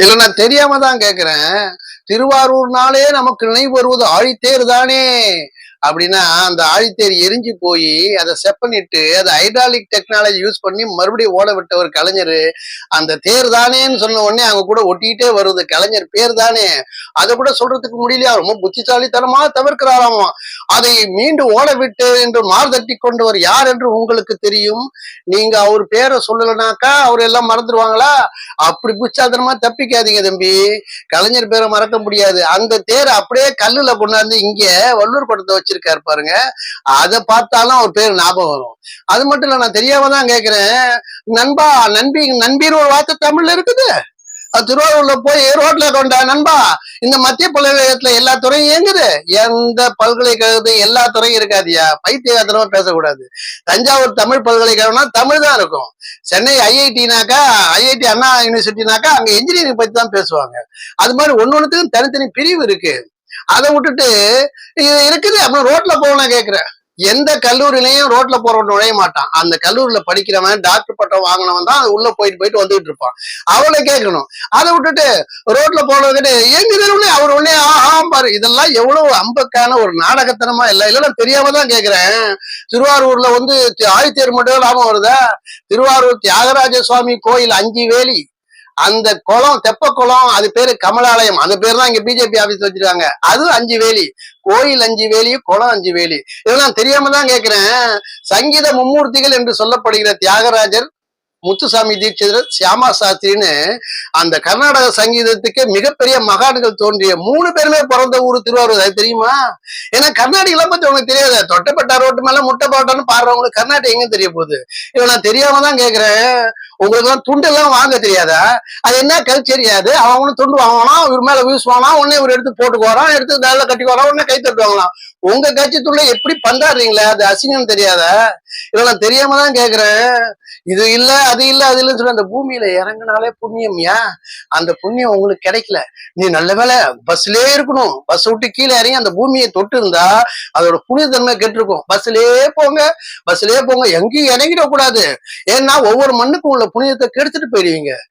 இல்ல நான் தெரியாம தான் கேக்குறேன். திருவாரூர்னாலே நமக்கு நினைவு வருவது ஆழித்தேர் தானே அப்படின்னா அந்த ஆழித்தேர் எரிஞ்சு போய் அதை செப்பனிட்டு அதை ஹைட்ராலிக் டெக்னாலஜி யூஸ் பண்ணி மறுபடியும் ஓட விட்ட ஒரு கலைஞர் அந்த தேர் தானேன்னு சொன்ன உடனே அவங்க கூட ஒட்டிக்கிட்டே வருது கலைஞர் பேர் தானே. அதை கூட சொல்றதுக்கு முடியலையா, ரொம்ப புத்திசாலித்தனமா தவிர்க்கிறாராமா. அதை மீண்டும் ஓட விட்டு என்று மார்தட்டி கொண்டவர் யார் என்று உங்களுக்கு தெரியும். நீங்க அவர் பேரை சொல்லலைனாக்கா அவர் எல்லாம் மறந்துடுவாங்களா? அப்படி புச்சாதனமா தப்பிக்காதீங்க தம்பி. கலைஞர் பேரை மறக்க முடியாது. அந்த தேர் அப்படியே கல்லுல கொண்டாந்து இங்க வள்ளூர் படத்தை வச்சிருக்காரு பாருங்க, அதை பார்த்தாலும் அவர் பேர் ஞாபகம் வரும். அது மட்டும் இல்ல, நான் தெரியாம தான் கேக்குறேன். நண்பா நண்பி நண்பின்னு ஒரு வார்த்தை தமிழ்ல இருக்குது. திருவாரூர்ல போய் ரோட்ல கொண்டா நண்பா இந்த மத்திய பல்கலைக்கழகத்துல எல்லா துறையும் இயங்குது. எந்த பல்கலைக்கழகத்தையும் எல்லா துறையும் இருக்காதியா, பைத்தியகாரத்தனமா பேசக்கூடாது. தஞ்சாவூர் தமிழ் பல்கலைக்கழகம்னா தமிழ் தான் இருக்கும். சென்னை ஐஐடினாக்கா ஐஐடி அண்ணா யூனிவர்சிட்டினாக்கா அங்க இன்ஜினியரிங் பத்தி தான் பேசுவாங்க. அது மாதிரி ஒன்னொன்னுத்துக்கும் தனித்தனி பிரிவு இருக்கு. அதை விட்டுட்டு இது இருக்குது அப்படின்னு ரோட்ல போகணும் கேக்குறேன். எந்த கல்லூரியிலையும் ரோட்ல போறவன் நுழைய மாட்டான். அந்த கல்லூரியில படிக்கிறவன் டாக்டர் பட்டம் வாங்கினவன் தான் உள்ள போயிட்டு வந்துட்டு இருப்பான். அவளை கேட்கணும். அதை விட்டுட்டு ரோட்ல போனவங்கிட்ட எங்க அவர் உடனே ஆஹாம் பாரு. இதெல்லாம் எவ்வளவு அம்பக்கான ஒரு நாடகத்தனமா இல்லை. இல்ல தெரியாம தான் கேக்குறேன். திருவாரூர்ல ஆழித்தேர் மட்டும் லாபம் வருதா? திருவாரூர் தியாகராஜ சுவாமி கோயில் 5 வேலி, அந்த குளம் தெப்ப குளம், அது பேரு கமலாலயம். அந்த பேர் தான் இங்க பிஜேபி ஆபீஸ் வச்சிருக்காங்க. அது 5 வேலி, கோயில் 5 வேலி, குளம் 5 வேலி. இதெல்லாம் தெரியாம தான் கேக்குறேன். சங்கீத மும்மூர்த்திகள் என்று சொல்லப்படுகிற தியாகராஜர், முத்துசாமி தீட்சிதர், சியாமா சாஸ்திரின்னு அந்த கர்நாடக சங்கீதத்துக்கு மிகப்பெரிய மகான்கள் தோன்றிய 3 பேருமே பிறந்த ஊர் திருவாரூர். அது தெரியுமா? ஏன்னா கர்நாடகெல்லாம் பத்தி உனக்கு தெரியாது. தொட்டப்பட்ட ரோட்டு மேல முட்டை போட்டான்னு பாடுறவங்களுக்கு கர்நாடகம் எங்க தெரிய போகுது? இவன் நான் தெரியாம தான் கேக்குறேன். உங்களுக்கு எல்லாம் துண்டு எல்லாம் வாங்க தெரியாதா? அது என்ன கல்ச்சரியாது? அவனும் துண்டு வாங்கினா இவர் மேல வீசுவானா, உடனே இவர் எடுத்து போட்டுக்குவாரான், எடுத்து நல்லா கட்டிக்குவாரான், உடனே கை தட்டுவாங்களாம். உங்க கட்சி துள்ள எப்படி பந்தாடுறீங்களே, அது அசிங்கம் தெரியாத? இதெல்லாம் தெரியாம தான் கேக்குறேன். இது இல்ல அது இல்ல அது இல்லைன்னு சொல்லி அந்த பூமியில இறங்கினாலே புண்ணியம். ஏன் அந்த புண்ணியம் உங்களுக்கு கிடைக்கல? நீ நல்ல வேலை பஸ்லயே இருக்கணும். பஸ் விட்டு கீழே இறங்கி அந்த பூமியை தொட்டு இருந்தா அதோட புனிதன்மை கெட்டிருக்கும். பஸ்லயே போங்க, பஸ்லயே போங்க, எங்கேயும் இறங்கிட கூடாது. ஏன்னா ஒவ்வொரு மண்ணுக்கும் உள்ள புனிதத்தை கெடுத்துட்டு போயிடுவீங்க.